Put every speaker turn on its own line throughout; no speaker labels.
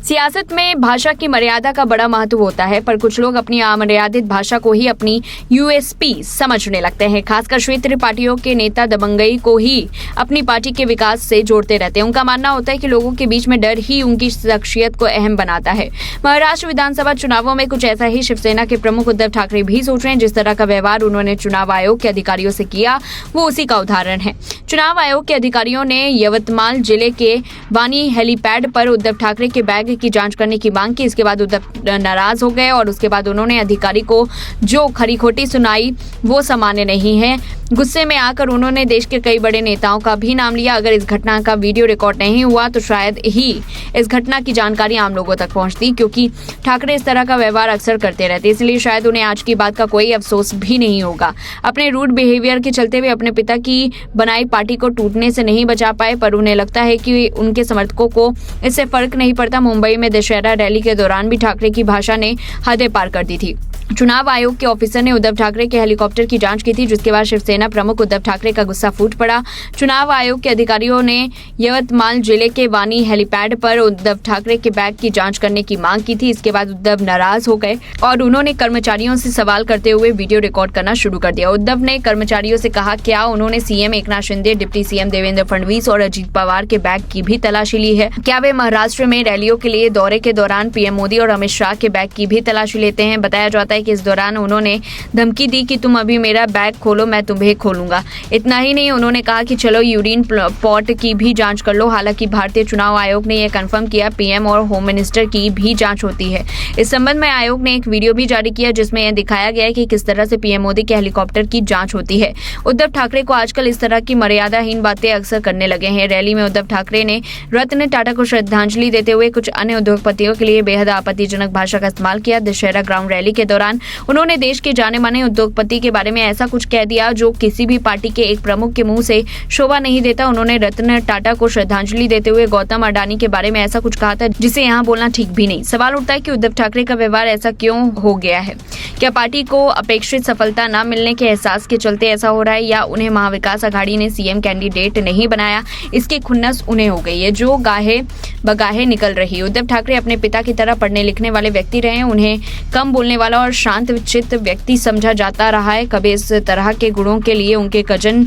सियासत में भाषा की मर्यादा का बड़ा महत्व होता है, पर कुछ लोग अपनी अमर्यादित भाषा को ही अपनी यूएसपी समझने लगते हैं। खासकर क्षेत्रीय पार्टियों के नेता दबंगई को ही अपनी पार्टी के विकास से जोड़ते रहते हैं। उनका मानना होता है कि लोगों के बीच में डर ही उनकी शख्सियत को अहम बनाता है। महाराष्ट्र विधानसभा चुनावों में कुछ ऐसा ही शिवसेना के प्रमुख उद्धव ठाकरे भी सोच रहे हैं। जिस तरह का व्यवहार उन्होंने चुनाव आयोग के अधिकारियों से किया, वो उसी का उदाहरण है। चुनाव आयोग के अधिकारियों ने यवतमाल जिले के वानी हेलीपैड पर उद्धव ठाकरे के बैग की जांच करने की मांग की। इसके बाद उद्धव नाराज हो गए और उसके बाद उन्होंने अधिकारी को जो खरी खोटी सुनाई वो सामान्य नहीं है। गुस्से में आकर उन्होंने देश के कई बड़े नेताओं का भी नाम लिया। अगर इस घटना का वीडियो रिकॉर्ड नहीं हुआ तो शायद ही इस घटना की जानकारी आम लोगों तक पहुंचती, क्योंकि ठाकरे इस तरह का व्यवहार अक्सर करते रहते, इसलिए शायद उन्हें आज की बात का कोई अफसोस भी नहीं होगा। अपने रूड बिहेवियर के चलते वे अपने पिता की बनाई पार्टी को टूटने से नहीं बचा पाए, पर उन्हें लगता है कि उनके समर्थकों को इससे फर्क नहीं पड़ता। मुंबई में दशहरा रैली के दौरान भी ठाकरे की भाषा ने हदें पार कर दी थी। चुनाव आयोग के ऑफिसर ने उद्धव ठाकरे के हेलीकॉप्टर की जांच की थी, जिसके बाद शिवसेना प्रमुख उद्धव ठाकरे का गुस्सा फूट पड़ा। चुनाव आयोग के अधिकारियों ने यवतमाल जिले के वानी हेलीपैड पर उद्धव ठाकरे के बैग की जांच करने की मांग की थी। इसके बाद उद्धव नाराज हो गए और उन्होंने कर्मचारियों से सवाल करते हुए वीडियो रिकॉर्ड करना शुरू कर दिया। उद्धव ने कर्मचारियों से कहा, क्या उन्होंने CM Eknath Shinde, deputy CM Devendra Fadnavis और अजीत पवार के बैग की भी तलाशी ली है? क्या वे महाराष्ट्र में रैलियों के लिए दौरे के दौरान पीएम मोदी और अमित शाह के बैग की भी तलाशी लेते हैं? बताया जाता है कि इस दौरान उन्होंने धमकी दी कि तुम अभी मेरा बैग खोलो, मैं तुम्हें खोलूंगा। इतना ही नहीं, उन्होंने कहा कि चलो यूरिन पॉट की भी जांच कर लो। हालांकि भारतीय चुनाव आयोग ने यह कंफर्म किया, पीएम और होम मिनिस्टर की भी जांच होती है। इस संबंध में आयोग ने एक वीडियो भी जारी किया, जिसमें यह दिखाया गया है कि किस तरह से पीएम मोदी के हेलीकॉप्टर की जांच होती है। उद्धव ठाकरे को आजकल इस तरह की मर्यादाहीन बातें अक्सर करने लगे हैं। रैली में उद्धव ठाकरे ने रत्न टाटा को श्रद्धांजलि देते हुए कुछ अन्य उद्योगपतियों के लिए बेहद आपत्तिजनक भाषा का इस्तेमाल किया। दशहरा ग्राउंड रैली के दौरान उन्होंने देश के जाने माने उद्योगपति के बारे में ऐसा कुछ कह दिया जो किसी भी पार्टी के एक प्रमुख के मुंह से शोभा नहीं देता। उन्होंने रतन टाटा को श्रद्धांजलि देते हुए गौतम अडानी के बारे में ऐसा कुछ कहा था जिसे यहाँ बोलना ठीक भी नहीं। सवाल उठता है कि उद्धव ठाकरे का व्यवहार ऐसा क्यों हो गया है? क्या पार्टी को अपेक्षित सफलता न मिलने के एहसास के चलते ऐसा हो रहा है, या उन्हें महाविकास अघाड़ी ने सीएम कैंडिडेट नहीं बनाया, इसकी खुन्नस उन्हें हो गई है जो गाहे बगाहे निकल रही? उद्धव ठाकरे अपने पिता की तरह पढ़ने लिखने वाले व्यक्ति रहे हैं। उन्हें कम बोलने वाला और शांत चित्त व्यक्ति समझा जाता रहा है। कभी इस तरह के गुणों के लिए उनके कजन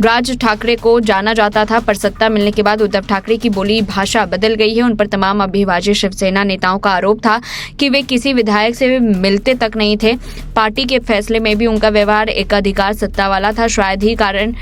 राज ठाकरे को जाना जाता था, पर सत्ता मिलने के बाद उद्धव ठाकरे की बोली भाषा बदल गई है। उन पर तमाम अभिभाज्य शिवसेना नेताओं का आरोप था कि वे किसी विधायक से मिलते तक नहीं थे। पार्टी के फैसले में भी उनका व्यवहार एकाधिकार सत्ता वाला था। शायद ही कारण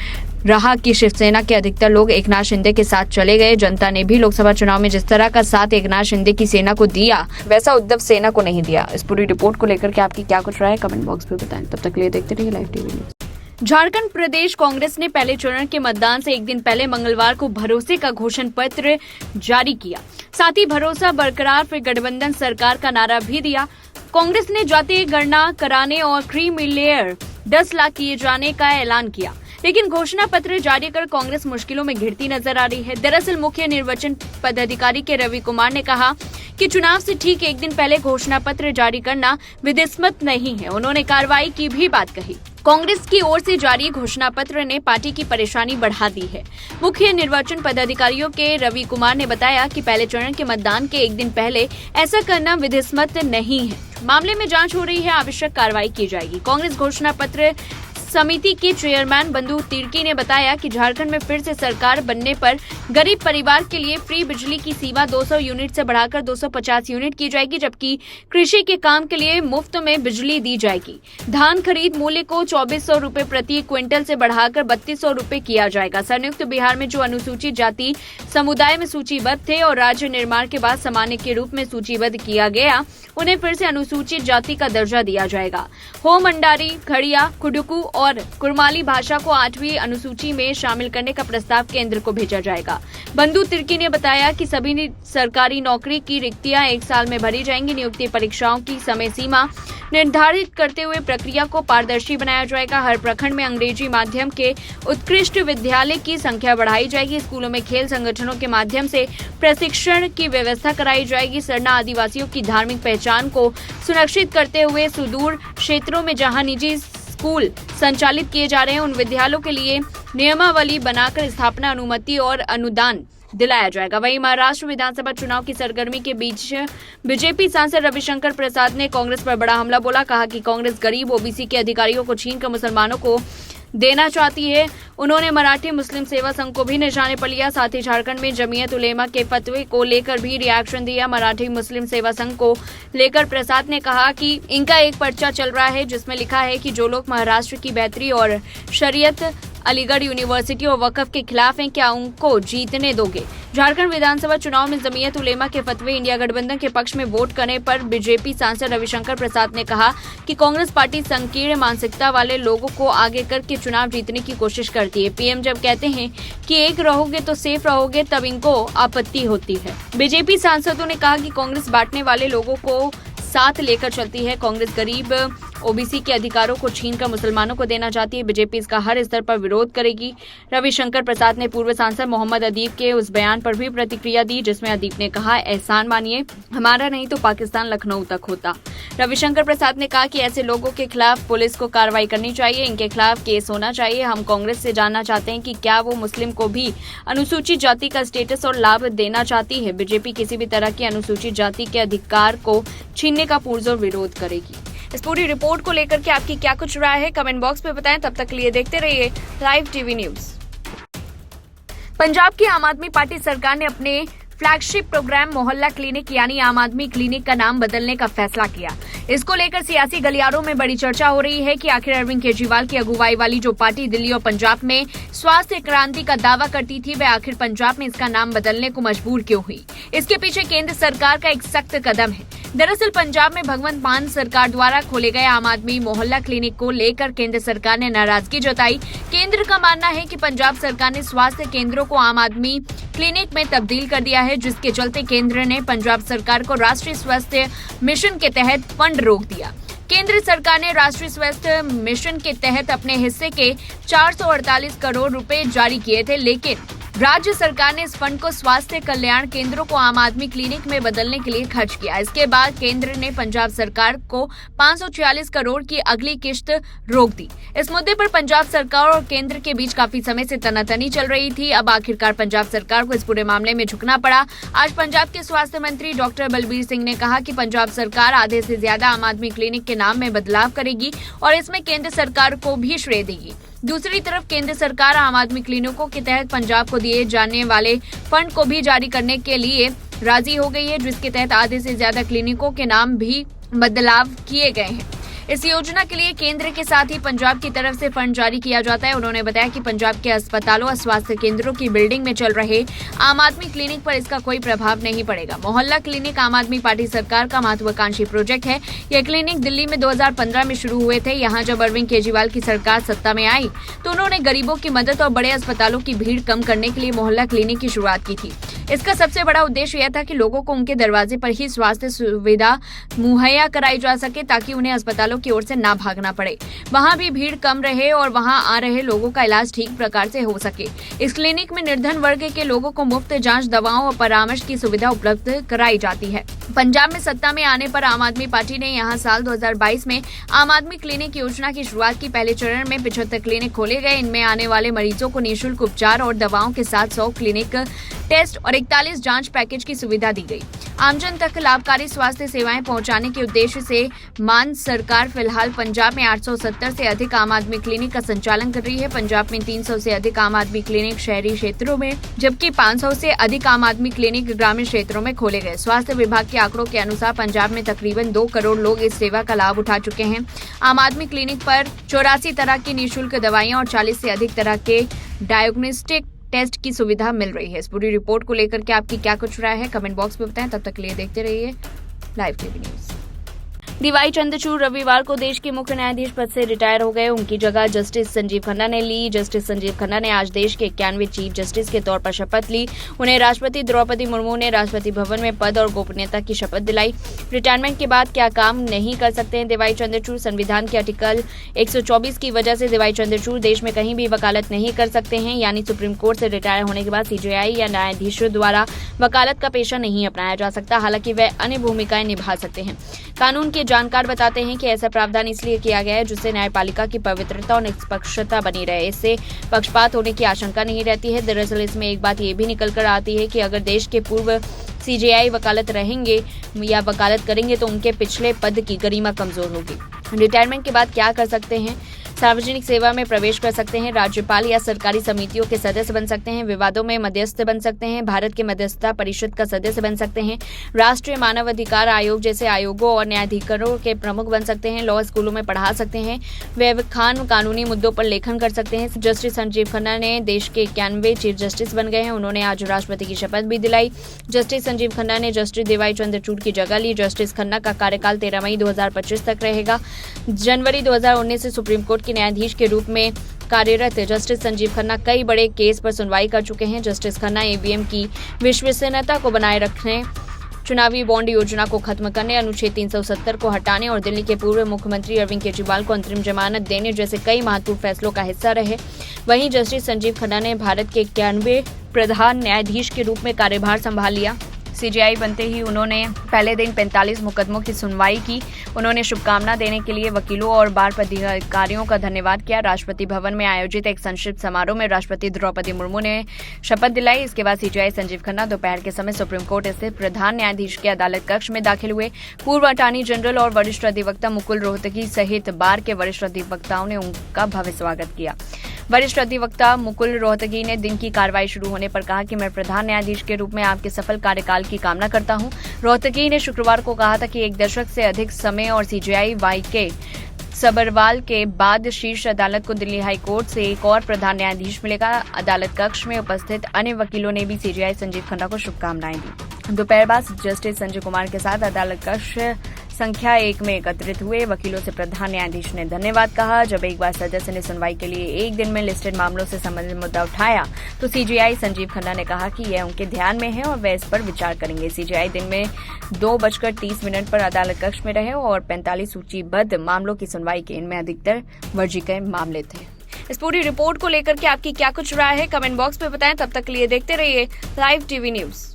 रहा कि शिवसेना के अधिकतर लोग एकनाथ शिंदे के साथ चले गए। जनता ने भी लोकसभा चुनाव में जिस तरह का साथ एकनाथ शिंदे की सेना को दिया, वैसा उद्धव सेना को नहीं दिया। इस पूरी रिपोर्ट को लेकर के आपकी क्या कुछ राय है, कमेंट बॉक्स में बताएं। तब तक के लिए देखते रहिए लाइव टीवी न्यूज़। झारखंड प्रदेश कांग्रेस ने पहले चरण के मतदान से एक दिन पहले मंगलवार को भरोसे का घोषण पत्र जारी किया। साथ ही भरोसा बरकरार फिर गठबंधन सरकार का नारा भी दिया। कांग्रेस ने जातीय गणना कराने और क्रीमी लेयर 10 लाख किए जाने का ऐलान किया, लेकिन घोषणा पत्र जारी कर कांग्रेस मुश्किलों में घिरती नजर आ रही है। दरअसल मुख्य निर्वाचन पदाधिकारी के रवि कुमार ने कहा कि चुनाव से ठीक एक दिन पहले घोषणा पत्र जारी करना विधिसम्मत नहीं है। उन्होंने कार्रवाई की भी बात कही। कांग्रेस की ओर से जारी घोषणा पत्र ने पार्टी की परेशानी बढ़ा दी है। मुख्य निर्वाचन पदाधिकारियों के रवि कुमार ने बताया कि पहले चरण के मतदान के एक दिन पहले ऐसा करना विधिसम्मत नहीं है। मामले में जांच हो रही है, आवश्यक कार्रवाई की जाएगी। कांग्रेस घोषणा पत्र समिति के चेयरमैन बंधु तिर्की ने बताया कि झारखंड में फिर से सरकार बनने पर गरीब परिवार के लिए फ्री बिजली की सीमा 200 यूनिट से बढ़ाकर 250 यूनिट की जाएगी, जबकि कृषि के काम के लिए मुफ्त में बिजली दी जाएगी। धान खरीद मूल्य को 2400 रूपये प्रति क्विंटल से बढ़ाकर 3200 रूपये किया जाएगा। संयुक्त बिहार में जो अनुसूचित जाति समुदाय में सूचीबद्ध थे और राज्य निर्माण के बाद सामान्य के रूप में सूचीबद्ध किया गया, उन्हें फिर से अनुसूचित जाति का दर्जा दिया जाएगा। होम अंडारी, खड़िया, कुडुकू और कुरमाली भाषा को 8वीं अनुसूची में शामिल करने का प्रस्ताव केंद्र को भेजा जाएगा। बंधु तिर्की ने बताया कि सभी सरकारी नौकरी की रिक्तियां 1 साल में भरी जाएंगी। नियुक्ति परीक्षाओं की समय सीमा निर्धारित करते हुए प्रक्रिया को पारदर्शी बनाया जाएगा। हर प्रखंड में अंग्रेजी माध्यम के उत्कृष्ट विद्यालय की संख्या बढ़ाई जाएगी। स्कूलों में खेल संगठनों के माध्यम से प्रशिक्षण की व्यवस्था कराई जाएगी। सरना आदिवासियों की धार्मिक पहचान को सुरक्षित करते हुए सुदूर क्षेत्रों में जहां निजी स्कूल संचालित किए जा रहे हैं, उन विद्यालयों के लिए नियमावली बनाकर स्थापना अनुमति और अनुदान दिलाया जाएगा। वहीं महाराष्ट्र विधानसभा चुनाव की सरगर्मी के बीच बीजेपी सांसद रविशंकर प्रसाद ने कांग्रेस पर बड़ा हमला बोला। कहा कि कांग्रेस गरीब ओबीसी के अधिकारियों को छीनकर मुसलमानों को देना चाहती है। उन्होंने मराठी मुस्लिम सेवा संघ को भी निशाने पर लिया। साथ ही झारखंड में जमीयत उलेमा के फतवे को लेकर भी रिएक्शन दिया। मराठी मुस्लिम सेवा संघ को लेकर प्रसाद ने कहा कि इनका एक पर्चा चल रहा है जिसमें लिखा है कि जो लोग महाराष्ट्र की बेहतरी और शरीयत, अलीगढ़ यूनिवर्सिटी और वक्फ के खिलाफ हैं, क्या उनको जीतने दोगे? झारखंड विधानसभा चुनाव में जमीयत उलेमा के फतवे इंडिया गठबंधन के पक्ष में वोट करने पर बीजेपी सांसद रविशंकर प्रसाद ने कहा कि कांग्रेस पार्टी संकीर्ण मानसिकता वाले लोगों को आगे करके चुनाव जीतने की कोशिश करती है। पीएम जब कहते हैं कि एक रहोगे तो सेफ रहोगे, तब इनको आपत्ति होती है। बीजेपी सांसदों ने कहा कि कांग्रेस बांटने वाले लोगों को साथ लेकर चलती है। कांग्रेस गरीब ओबीसी के अधिकारों को छीनकर मुसलमानों को देना चाहती है। बीजेपी इसका हर स्तर पर विरोध करेगी। रविशंकर प्रसाद ने पूर्व सांसद मोहम्मद अदीब के उस बयान पर भी प्रतिक्रिया दी जिसमें अदीब ने कहा, एहसान मानिए, हमारा नहीं तो पाकिस्तान लखनऊ तक होता। रविशंकर प्रसाद ने कहा कि ऐसे लोगों के खिलाफ पुलिस को कार्रवाई करनी चाहिए, इनके खिलाफ केस होना चाहिए। हम कांग्रेस से जानना चाहते हैं कि क्या वो मुस्लिम को भी अनुसूचित जाति का स्टेटस और लाभ देना चाहती है। बीजेपी किसी भी तरह की अनुसूचित जाति के अधिकार को छीनने का पुरजोर विरोध करेगी। इस पूरी रिपोर्ट को लेकर के आपकी क्या कुछ राय है, कमेंट बॉक्स में बताएं। तब तक के लिए देखते रहिए लाइव टीवी न्यूज। पंजाब की आम आदमी पार्टी सरकार ने अपने फ्लैगशिप प्रोग्राम मोहल्ला क्लिनिक यानी आम आदमी क्लिनिक का नाम बदलने का फैसला किया। इसको लेकर सियासी गलियारों में बड़ी चर्चा हो रही है कि आखिर अरविंद केजरीवाल की अगुवाई वाली जो पार्टी दिल्ली और पंजाब में स्वास्थ्य क्रांति का दावा करती थी, वह आखिर पंजाब में इसका नाम बदलने को मजबूर क्यों हुई? इसके पीछे केंद्र सरकार का एक सख्त कदम है। दरअसल पंजाब में भगवंत मान सरकार द्वारा खोले गए आम आदमी मोहल्ला क्लिनिक को लेकर केंद्र सरकार ने नाराजगी जताई। केंद्र का मानना है कि पंजाब सरकार ने स्वास्थ्य केंद्रों को आम आदमी क्लिनिक में तब्दील कर दिया है, जिसके चलते केंद्र ने पंजाब सरकार को राष्ट्रीय स्वास्थ्य मिशन के तहत फंड रोक दिया। केंद्र सरकार ने राष्ट्रीय स्वास्थ्य मिशन के तहत अपने हिस्से के 448 करोड़ रुपए जारी किए थे, लेकिन राज्य सरकार ने इस फंड को स्वास्थ्य कल्याण केंद्रों को आम आदमी क्लिनिक में बदलने के लिए खर्च किया। इसके बाद केंद्र ने पंजाब सरकार को 546 करोड़ की अगली किश्त रोक दी। इस मुद्दे पर पंजाब सरकार और केंद्र के बीच काफी समय से तनातनी चल रही थी। अब आखिरकार पंजाब सरकार को इस पूरे मामले में झुकना पड़ा। आज पंजाब के स्वास्थ्य मंत्री डॉक्टर बलबीर सिंह ने कहा कि पंजाब सरकार आधे से ज्यादा आम आदमी क्लिनिक के नाम में बदलाव करेगी और इसमें केंद्र सरकार को भी श्रेय देगी। दूसरी तरफ केंद्र सरकार आम आदमी क्लिनिकों के तहत पंजाब को दिए जाने वाले फंड को भी जारी करने के लिए राजी हो गई है, जिसके तहत आधे से ज्यादा क्लिनिकों के नाम भी बदलाव किए गए हैं। इस योजना के लिए केंद्र के साथ ही पंजाब की तरफ से फंड जारी किया जाता है। उन्होंने बताया कि पंजाब के अस्पतालों और स्वास्थ्य केंद्रों की बिल्डिंग में चल रहे आम आदमी क्लिनिक पर इसका कोई प्रभाव नहीं पड़ेगा। मोहल्ला क्लिनिक आम आदमी पार्टी सरकार का महत्वाकांक्षी प्रोजेक्ट है। यह क्लिनिक दिल्ली में 2015 में शुरू हुए थे। यहाँ जब अरविंद केजरीवाल की सरकार सत्ता में आई तो उन्होंने गरीबों की मदद और बड़े अस्पतालों की भीड़ कम करने के लिए मोहल्ला क्लिनिक की शुरुआत की थी। इसका सबसे बड़ा उद्देश्य यह था कि लोगों को उनके दरवाजे पर ही स्वास्थ्य सुविधा मुहैया कराई जा सके, ताकि उन्हें अस्पतालों की ओर से ना भागना पड़े। वहां भी भीड़ कम रहे और वहां आ रहे लोगों का इलाज ठीक प्रकार से हो सके। इस क्लिनिक में निर्धन वर्ग के लोगों को मुफ्त जांच, दवाओं और परामर्श की सुविधा उपलब्ध कराई जाती है। पंजाब में सत्ता में आने पर आम आदमी पार्टी ने यहां साल 2022 में आम आदमी क्लिनिक योजना की शुरुआत की। पहले चरण में 75 क्लिनिक खोले गए। इनमें आने वाले मरीजों को निःशुल्क उपचार और दवाओं के साथ 100 क्लिनिक टेस्ट और 41 जांच पैकेज की सुविधा दी गई। आमजन तक लाभकारी स्वास्थ्य सेवाएं पहुंचाने के उद्देश्य से मान सरकार फिलहाल पंजाब में 870 से अधिक आम आदमी क्लिनिक का संचालन कर रही है। पंजाब में 300 से अधिक आम आदमी क्लिनिक शहरी क्षेत्रों में, जबकि 500 से अधिक आम आदमी क्लिनिक ग्रामीण क्षेत्रों में खोले गए। स्वास्थ्य विभाग के आंकड़ों के अनुसार पंजाब में तकरीबन 2 करोड़ लोग इस सेवा का लाभ उठा चुके हैं। आम आदमी क्लिनिक पर 84 तरह की निःशुल्क दवाइयां और 40 से अधिक तरह के डायग्नोस्टिक टेस्ट की सुविधा मिल रही है। इस पूरी रिपोर्ट को लेकर के आपकी क्या कुछ राय है, कमेंट बॉक्स में बताएं। तब तक के लिए देखते रहिए live TV news. DY Chandrachud रविवार को देश के मुख्य न्यायाधीश पद से रिटायर हो गए। उनकी जगह जस्टिस संजीव खन्ना ने ली। जस्टिस संजीव खन्ना ने आज देश के 91वें चीफ जस्टिस के तौर पर शपथ ली। उन्हें राष्ट्रपति द्रौपदी मुर्मू ने राष्ट्रपति भवन में पद और गोपनीयता की शपथ दिलाई। रिटायरमेंट के बाद क्या काम नहीं कर सकते हैं डीवाई चंद्रचूड़? संविधान के आर्टिकल 124 की वजह से डीवाई चंद्रचूड़ देश में कहीं भी वकालत नहीं कर सकते हैं, यानी सुप्रीम कोर्ट से रिटायर होने के बाद सीजेआई या न्यायाधीशों द्वारा वकालत का पेशा नहीं अपनाया जा सकता। हालांकि वे अन्य भूमिकाएं निभा सकते हैं। कानून के जानकार बताते हैं कि ऐसा प्रावधान इसलिए किया गया है जिससे न्यायपालिका की पवित्रता और निष्पक्षता बनी रहे। इससे पक्षपात होने की आशंका नहीं रहती है। दरअसल इसमें एक बात ये भी निकल कर आती है कि अगर देश के पूर्व सीजेआई वकालत रहेंगे या वकालत करेंगे तो उनके पिछले पद की गरिमा कमजोर होगी। रिटायरमेंट के बाद क्या कर सकते हैं? सार्वजनिक सेवा में प्रवेश कर सकते हैं, राज्यपाल या सरकारी समितियों के सदस्य बन सकते हैं, विवादों में मध्यस्थ बन सकते हैं, भारत के मध्यस्थता परिषद का सदस्य बन सकते हैं, राष्ट्रीय मानव अधिकार आयोग जैसे आयोगों और न्यायाधिकरणों के प्रमुख बन सकते हैं, लॉ स्कूलों में पढ़ा सकते हैं, व्यवधान कानूनी मुद्दों पर लेखन कर सकते हैं। जस्टिस संजीव खन्ना ने देश के 91वें चीफ जस्टिस बन गए हैं। उन्होंने आज राष्ट्रपति की शपथ भी दिलाई। जस्टिस संजीव खन्ना ने जस्टिस डीवाई चंद्रचूड़ की जगह ली। जस्टिस खन्ना का कार्यकाल 13 मई 2025 तक रहेगा। जनवरी 2019 से सुप्रीम कोर्ट के न्यायाधीश के रूप में कार्यरत जस्टिस संजीव खन्ना कई बड़े केस पर सुनवाई कर चुके हैं। जस्टिस खन्ना ईवीएम की विश्वसनीयता को बनाए रखने, चुनावी बॉन्ड योजना को खत्म करने, अनुच्छेद 370 को हटाने और दिल्ली के पूर्व मुख्यमंत्री अरविंद केजरीवाल को अंतरिम जमानत देने जैसे कई महत्वपूर्ण फैसलों का हिस्सा रहे। वहीं जस्टिस संजीव खन्ना ने भारत के 91वें प्रधान न्यायाधीश के रूप में कार्यभार संभाल लिया। सीजेआई बनते ही उन्होंने पहले दिन 45 मुकदमों की सुनवाई की। उन्होंने शुभकामना देने के लिए वकीलों और बार पदाधिकारियों का धन्यवाद किया। राष्ट्रपति भवन में आयोजित एक संक्षिप्त समारोह में राष्ट्रपति द्रौपदी मुर्मू ने शपथ दिलाई। इसके बाद सीजेआई संजीव खन्ना दोपहर के समय सुप्रीम कोर्ट स्थित प्रधान न्यायाधीश के अदालत कक्ष में दाखिल हुए। पूर्व अटॉर्नी जनरल और वरिष्ठ अधिवक्ता मुकुल रोहतगी सहित बार के वरिष्ठ अधिवक्ताओं ने उनका भव्य स्वागत किया। वरिष्ठ अधिवक्ता मुकुल रोहतगी ने दिन की कार्रवाई शुरू होने पर कहा कि मैं प्रधान न्यायाधीश के रूप में आपके सफल कार्यकाल की कामना करता हूं। रोहतगी ने शुक्रवार को कहा था कि एक दशक से अधिक समय और सीजेआई वाईके सबरवाल के बाद शीर्ष अदालत को दिल्ली हाई कोर्ट से एक और प्रधान न्यायाधीश मिलेगा। अदालत कक्ष में उपस्थित अन्य वकीलों ने भी सीजेआई संजीव खन्ना को शुभकामनाएं दी। दोपहर बाद जस्टिस संजय कुमार के साथ अदालत कक्ष संख्या 1 में एकत्रित हुए वकीलों से प्रधान न्यायाधीश ने धन्यवाद कहा। जब एक बार सदस्य ने सुनवाई के लिए एक दिन में लिस्टेड मामलों से संबंधित मुद्दा उठाया तो सीजेआई संजीव खन्ना ने कहा कि यह उनके ध्यान में है और वे इस पर विचार करेंगे। सीजेआई दिन में 2:30 पर अदालत कक्ष में रहे और 45 सूचीबद्ध मामलों की सुनवाई की। इनमें अधिकतर वर्जी के मामले थे। इस पूरी रिपोर्ट को लेकर के आपकी क्या कुछ राय है, कमेंट बॉक्स में बताएं। तब तक के लिए देखते रहिए लाइव टीवी न्यूज।